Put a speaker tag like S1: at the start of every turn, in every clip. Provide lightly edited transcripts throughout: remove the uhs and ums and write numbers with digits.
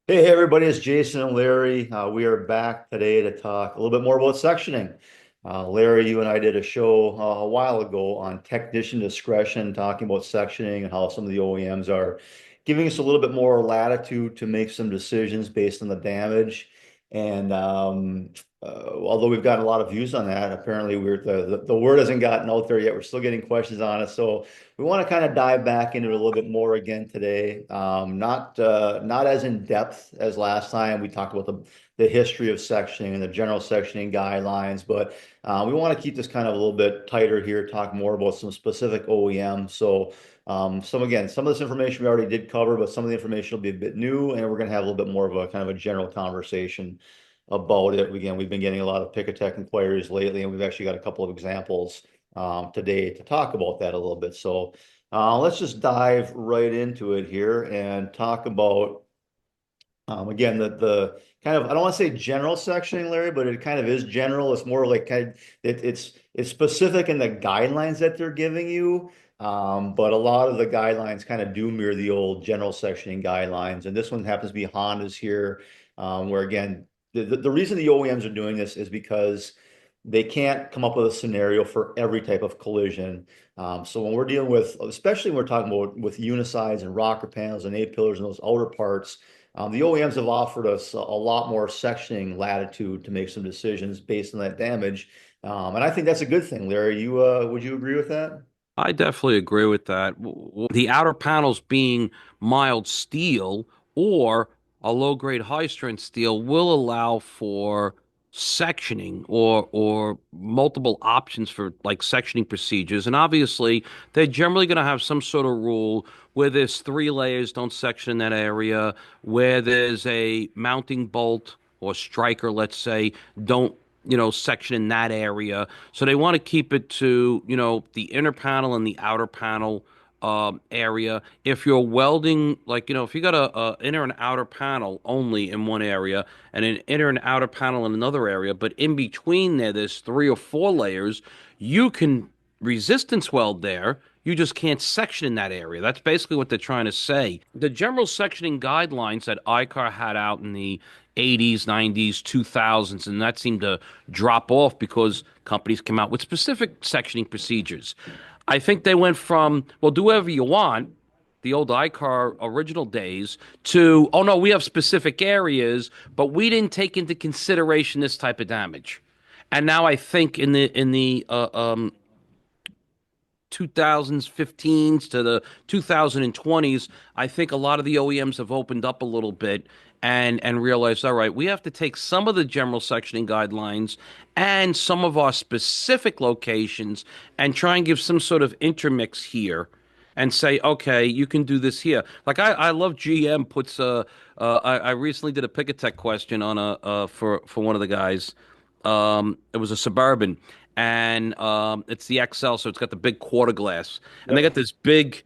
S1: Hey everybody, it's Jason and Larry. We are back today to talk a little bit more about sectioning. Larry, you and I did a show a while ago on technician discretion, talking about sectioning and how some of the OEMs are giving us a little bit more latitude to make some decisions based on the damage. And although we've gotten a lot of views on that, apparently the word hasn't gotten out there yet. We're still getting questions on it. So we want to kind of dive back into it a little bit more again today. Not as in depth as last time. We talked about the history of sectioning and the general sectioning guidelines, but we want to keep this kind of a little bit tighter here, talk more about some specific OEMs. So some of this information we already did cover, but some of the information will be a bit new, and we're going to have a little bit more of a kind of a general conversation about it. Again, we've been getting a lot of Pick-a-Tech inquiries lately, and we've actually got a couple of examples today to talk about that a little bit. So let's just dive right into it here and talk about again the kind of, I don't want to say general sectioning, Larry, but it kind of is general. It's more like it's specific in the guidelines that they're giving you. But a lot of the guidelines kind of do mirror the old general sectioning guidelines. And this one happens to be Honda's here, where again, the reason the OEMs are doing this is because they can't come up with a scenario for every type of collision. So when we're dealing with, especially when we're talking about with unisides and rocker panels and A-pillars and those outer parts, the OEMs have offered us a lot more sectioning latitude to make some decisions based on that damage. And I think that's a good thing, Larry. Would you agree with that?
S2: I definitely agree with that. The outer panels being mild steel or a low grade high strength steel will allow for sectioning or multiple options for like sectioning procedures. And obviously, they're generally going to have some sort of rule where there's three layers, don't section in that area, where there's a mounting bolt or striker, let's say, don't section in that area. So they want to keep it to, the inner panel and the outer panel area. If you're welding, like, if you got a inner and outer panel only in one area and an inner and outer panel in another area, but in between there's three or four layers, you can resistance weld there. You just can't section in that area. That's basically what they're trying to say. The general sectioning guidelines that ICAR had out in the 80s, 90s, 2000s, and that seemed to drop off because companies came out with specific sectioning procedures. I think they went from, well, do whatever you want, the old ICAR original days, to, oh no, we have specific areas, but we didn't take into consideration this type of damage. And now I think in the 2015s to the 2020s, I think a lot of the OEMs have opened up a little bit and realized, all right, we have to take some of the general sectioning guidelines and some of our specific locations and try and give some sort of intermix here and say, okay, you can do this here. Like I love GM puts I recently did a Pick-a-Tech question on a for one of the guys. It was a Suburban, and it's the XL, so it's got the big quarter glass, and they got
S1: Yep.
S2: this big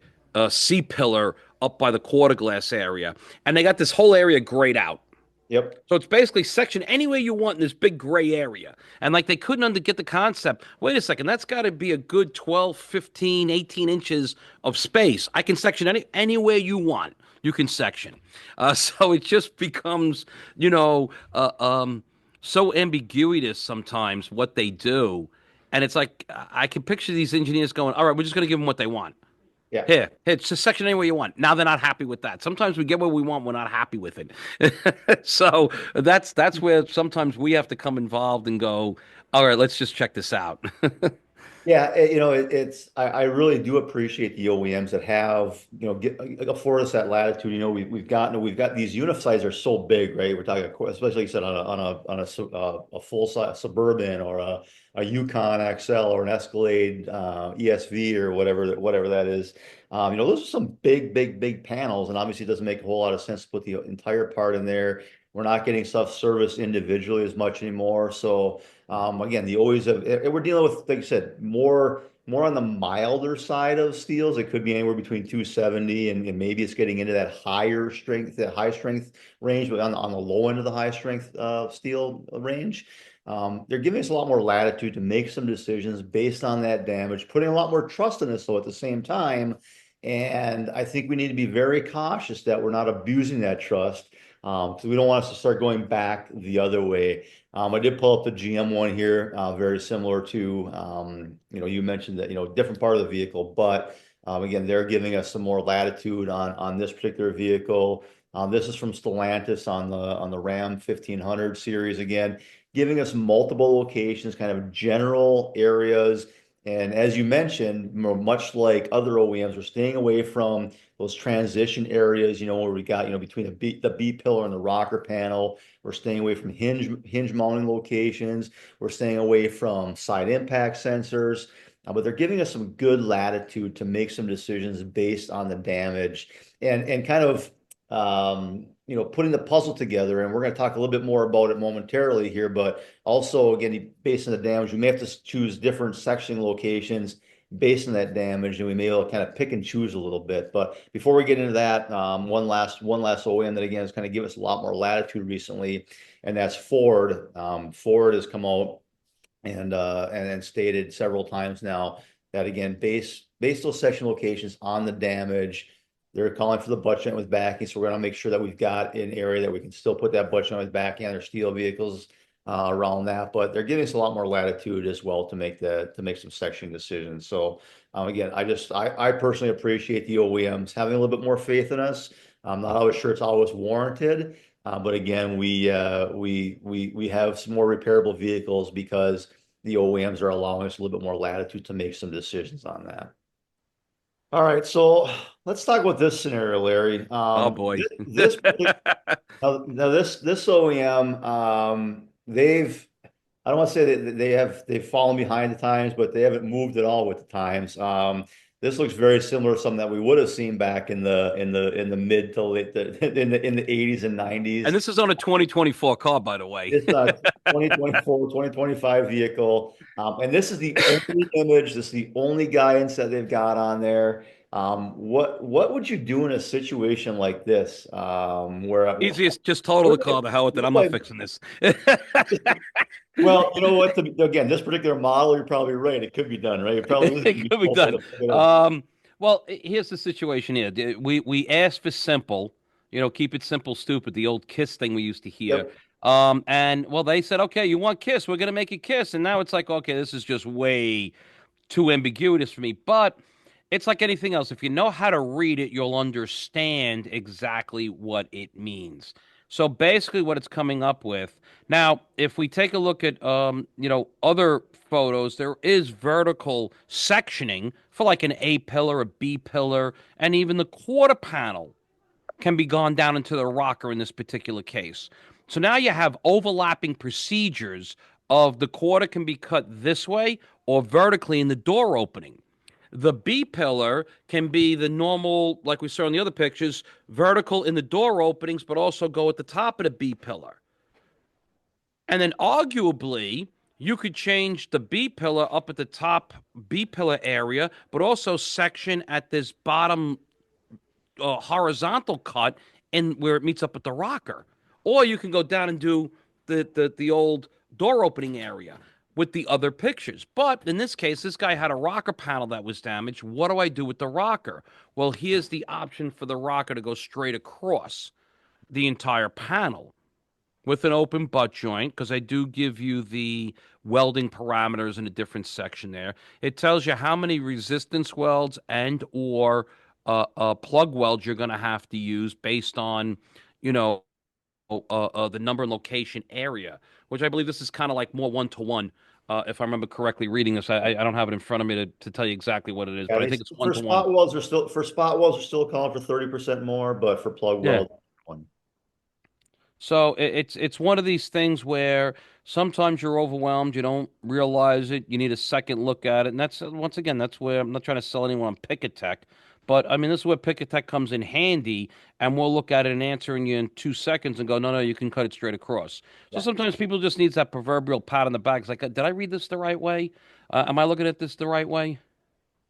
S2: C pillar up by the quarter glass area, and they got this whole area grayed out.
S1: Yep.
S2: So it's basically section any way you want in this big gray area. And like they couldn't get the concept. Wait a second, that's got to be a good 12, 15, 18 inches of space. I can section anywhere you want. You can section. So it just becomes, you know, uh, um, so ambiguous sometimes what they do. And it's like I can picture these engineers going, all right, we're just going to give them what they want.
S1: Yeah.
S2: Here, it's a section any way you want. Now they're not happy with that. Sometimes we get what we want, we're not happy with it. So that's where sometimes we have to come involved and go, all right, let's just check this out.
S1: Yeah, it's I really do appreciate the OEMs that have, afford us that latitude. We've got these unisides are so big, right? We're talking, especially like you said, a full size Suburban or a Yukon XL or an Escalade ESV or whatever that is. Those are some big, big, big panels, and obviously it doesn't make a whole lot of sense to put the entire part in there. We're not getting stuff serviced individually as much anymore, so. Again, the always have, we're dealing with, like you said, more on the milder side of steels. It could be anywhere between 270 and maybe it's getting into that high strength range, but on the low end of the high strength steel range. They're giving us a lot more latitude to make some decisions based on that damage, putting a lot more trust in us, though, at the same time. And I think we need to be very cautious that we're not abusing that trust because we don't want us to start going back the other way. I did pull up the GM one here, very similar to, you mentioned that, different part of the vehicle, but again, they're giving us some more latitude on this particular vehicle. This is from Stellantis on the Ram 1500 series again, giving us multiple locations, kind of general areas. And as you mentioned, much like other OEMs, we're staying away from those transition areas, where we got, between the B pillar and the rocker panel. We're staying away from hinge mounting locations. We're staying away from side impact sensors. But they're giving us some good latitude to make some decisions based on the damage and kind of putting the puzzle together. And we're going to talk a little bit more about it momentarily here, but also again, based on the damage, we may have to choose different sectioning locations based on that damage, and we may be able to kind of pick and choose a little bit. But before we get into that, one last OEM that again has kind of given us a lot more latitude recently, and that's Ford. Ford has come out and stated several times now that again, base those section locations on the damage. They're calling for the butt joint with backing, so we're going to make sure that we've got an area that we can still put that butt joint with backing on their steel vehicles around that. But they're giving us a lot more latitude as well to make some sectioning decisions. So again, I personally appreciate the OEMs having a little bit more faith in us. I'm not always sure it's always warranted, but again, we have some more repairable vehicles because the OEMs are allowing us a little bit more latitude to make some decisions on that. All right, so let's talk about this scenario, Larry.
S2: Oh boy.
S1: Now this OEM, I don't want to say that they've fallen behind the times, but they haven't moved at all with the times. This looks very similar to something that we would have seen back in the mid to late in the 80s and 90s.
S2: And this is on a 2024 car, by the way.
S1: It's a 2024, 2025 vehicle. And this is the only image, this is the only guidance that they've got on there. What would you do in a situation like this? Where
S2: Easiest, just total the car to hell with it. I'm not fixing this.
S1: Well, you know what? Again, this particular model, you're probably right. It could be done, right? It probably
S2: It could be done. Well, here's the situation here. We asked for simple, keep it simple, stupid, the old KISS thing we used to hear.
S1: Yep.
S2: And well, they said, okay, you want KISS, we're gonna make it KISS. And now it's like, okay, this is just way too ambiguous for me. But it's like anything else. If you know how to read it, you'll understand exactly what it means. So basically, what it's coming up with. Now, if we take a look at other photos, there is vertical sectioning for like an A pillar, a B pillar, and even the quarter panel can be gone down into the rocker in this particular case. So now you have overlapping procedures of the quarter can be cut this way or vertically in the door opening. The B pillar can be the normal, like we saw in the other pictures, vertical in the door openings, but also go at the top of the B pillar. And then arguably, you could change the B pillar up at the top B pillar area, but also section at this bottom horizontal cut and where it meets up with the rocker. Or you can go down and do the old door opening area with the other pictures. But in this case, this guy had a rocker panel that was damaged. What do I do with the rocker? Well, here's the option for the rocker to go straight across the entire panel with an open butt joint, because I do give you the welding parameters in a different section there. It tells you how many resistance welds and or plug welds you're going to have to use based on, the number and location area, which I believe this is kind of like more one-to-one. If I remember correctly reading this, I don't have it in front of me to tell you exactly what it is,
S1: Yeah,
S2: but I think it's one-to-one.
S1: for spot welds are still calling for 30% more, but for plug
S2: Yeah.
S1: welds, one.
S2: So it's one of these things where sometimes you're overwhelmed, you don't realize it, you need a second look at it, and that's once again that's where I'm not trying to sell anyone on Picatech, but I mean this is where Picatech comes in handy, and we'll look at it and answer you in 2 seconds and go, no, you can cut it straight across. So
S1: Yeah.
S2: sometimes people just needs that proverbial pat on the back. It's like, did I read this the right way? Am I looking at this the right way?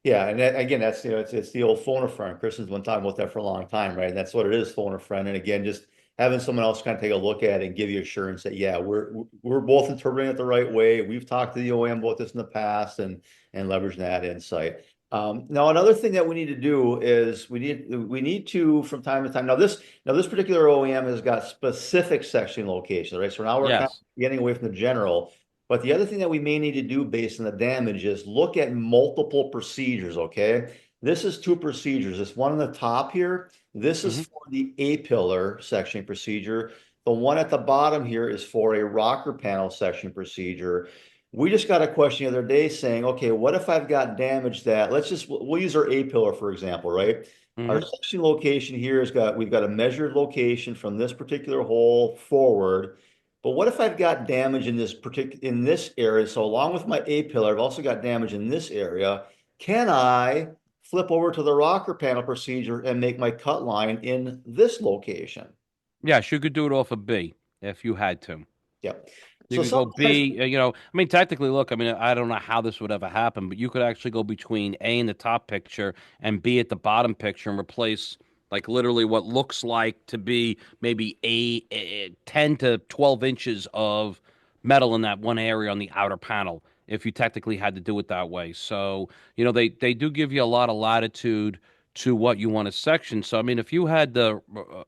S1: Yeah, and again, that's it's the old phone a friend. Kristen's been talking about that for a long time, right? And that's what it is, phone a friend. And again, just having someone else kind of take a look at it and give you assurance that yeah, we're both interpreting it the right way. We've talked to the OEM about this in the past and leveraging that insight. Now another thing that we need to do is we need to from time to time. Now this particular OEM has got specific section locations, right? So now we're kind of
S2: Yes.
S1: getting away from the general. But the other thing that we may need to do based on the damage is look at multiple procedures, okay? This is two procedures. This one on the top here, this is
S2: Hmm.
S1: for the A-pillar sectioning procedure. The one at the bottom here is for a rocker panel section procedure. We just got a question the other day saying, okay, what if I've got damage that, we'll use our A pillar, for example, right? Our
S2: Hmm.
S1: section location here we've got a measured location from this particular hole forward. But what if I've got damage in this area? So along with my A pillar, I've also got damage in this area. Can I flip over to the rocker panel procedure and make my cut line in this location?
S2: Yes, you could do it off of B if you had to.
S1: Yep.
S2: You
S1: So
S2: could go
S1: sometimes,
S2: B, I mean, technically, look, I mean, I don't know how this would ever happen, but you could actually go between A in the top picture and B at the bottom picture and replace, like, literally what looks like to be maybe 10 to 12 inches of metal in that one area on the outer panel, if you technically had to do it that way. So, they do give you a lot of latitude to what you want to section. So, I mean, if you had the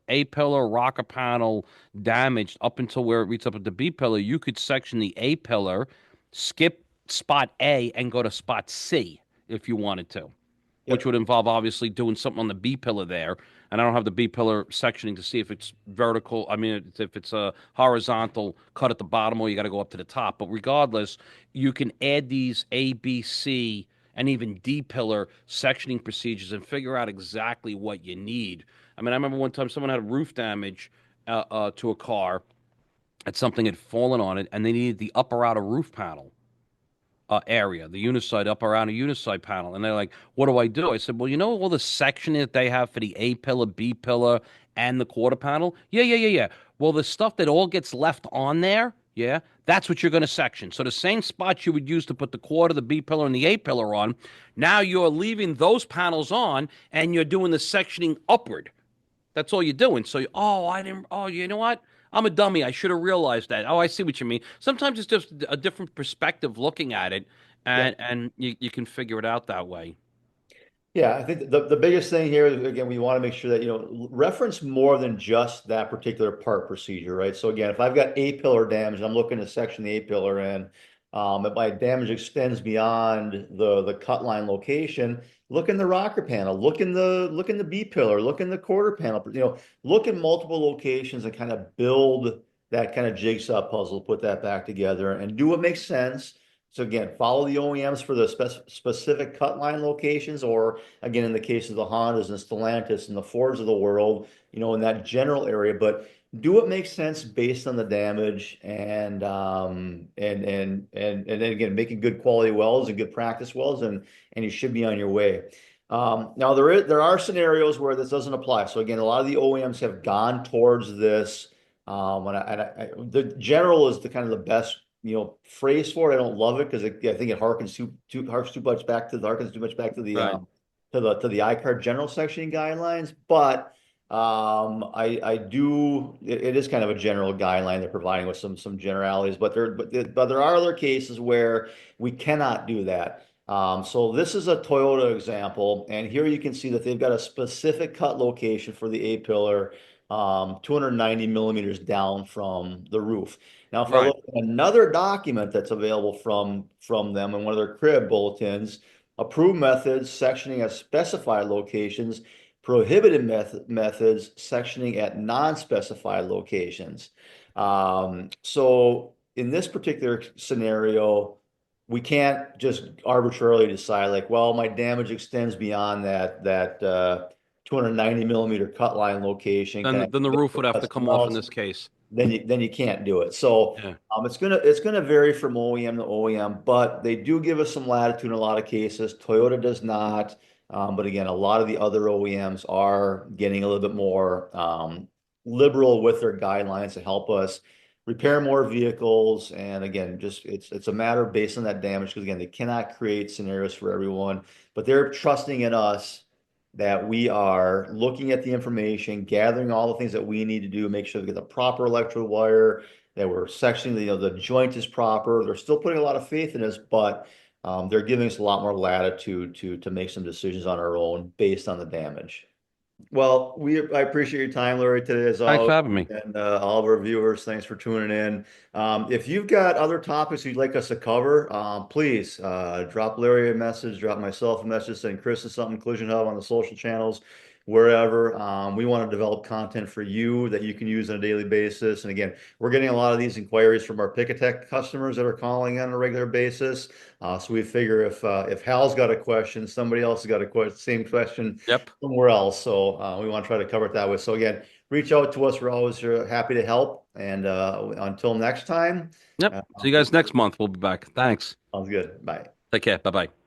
S2: A pillar, rocker panel, damaged up until where it reaches up at the B pillar, you could section the A pillar, skip spot A, and go to spot C if you wanted to, which
S1: yep.
S2: would involve obviously doing something on the B pillar there. And I don't have the B pillar sectioning to see if it's vertical. I mean, if it's a horizontal cut at the bottom or you got to go up to the top. But regardless, you can add these A, B, C, and even D pillar sectioning procedures and figure out exactly what you need. I mean, I remember one time someone had roof damage to a car that something had fallen on it, and they needed the upper outer roof panel area, the uniside upper outer uniside panel. And they're like, "What do I do?" I said, "Well, you know all the sectioning that they have for the A pillar, B pillar, and the quarter panel? Yeah, yeah, yeah, yeah. Well, the stuff that all gets left on there." Yeah, that's what you're going to section. So the same spots you would use to put the quarter, the B pillar, and the A pillar on, now you're leaving those panels on, and you're doing the sectioning upward. That's all you're doing. So, oh, I didn't. Oh, you know what? I'm a dummy. I should have realized that. Oh, I see what you mean. Sometimes it's just a different perspective looking at it,
S1: Yep.
S2: and you can figure it out that way.
S1: Yeah, I think the biggest thing here is again, we want to make sure that, reference more than just that particular part procedure, right? So again, if I've got A pillar damage, I'm looking to section the A pillar in. If my damage extends beyond the cut line location, look in the rocker panel, look in the B pillar, look in the quarter panel, look in multiple locations and kind of build that kind of jigsaw puzzle, put that back together and do what makes sense. So again, follow the OEMs for the specific cut line locations, or again, in the case of the Hondas and Stellantis and the Fords of the world, in that general area. But do what makes sense based on the damage, and then again, making good quality welds and good practice welds, and you should be on your way. Now there are scenarios where this doesn't apply. So again, a lot of the OEMs have gone towards this. The general is the kind of the best phrase for it. I don't love it because I think it harkens too much back to the
S2: Right.
S1: to the I-CAR general sectioning guidelines. But I do it is kind of a general guideline they're providing with some generalities. But there are other cases where we cannot do that. So this is a Toyota example, and here you can see that they've got a specific cut location for the A pillar, 290 millimeters down from the roof. Now, if I
S2: Right.
S1: look at another document that's available from them in one of their crib bulletins, approved methods, sectioning at specified locations, prohibited methods, sectioning at non-specified locations. So in this particular scenario, we can't just arbitrarily decide like, well, my damage extends beyond that 290 millimeter cut line location. Can I
S2: Then the roof would have to come
S1: something
S2: off in
S1: else?
S2: this case.
S1: Then you can't do it. So
S2: Yeah.
S1: it's gonna vary from OEM to OEM, but they do give us some latitude in a lot of cases. Toyota does not. But again, a lot of the other OEMs are getting a little bit more liberal with their guidelines to help us repair more vehicles. And again, just it's a matter based on that damage because again, they cannot create scenarios for everyone, but they're trusting in us that we are looking at the information, gathering all the things that we need to do, make sure we get the proper electrical wire, that we're sectioning, the joint is proper. They're still putting a lot of faith in us, but they're giving us a lot more latitude to make some decisions on our own based on the damage. Well, I appreciate your time, Larry, today as
S2: Thanks for
S1: always,
S2: having me.
S1: and all of our viewers, thanks for tuning in. If you've got other topics you'd like us to cover, please drop Larry a message, drop myself a message, send Chris or something, Collision Hub on the social channels, wherever. We want to develop content for you that you can use on a daily basis. And again, we're getting a lot of these inquiries from our Picatech customers that are calling on a regular basis. So we figure if Hal's got a question, somebody else has got a same question
S2: Yep.
S1: somewhere else. So we want to try to cover it that way. So again, reach out to us. We're always happy to help. And until next time,
S2: Yep. See you guys next month. We'll be back. Thanks.
S1: sounds good. Bye.
S2: Take care. Bye bye.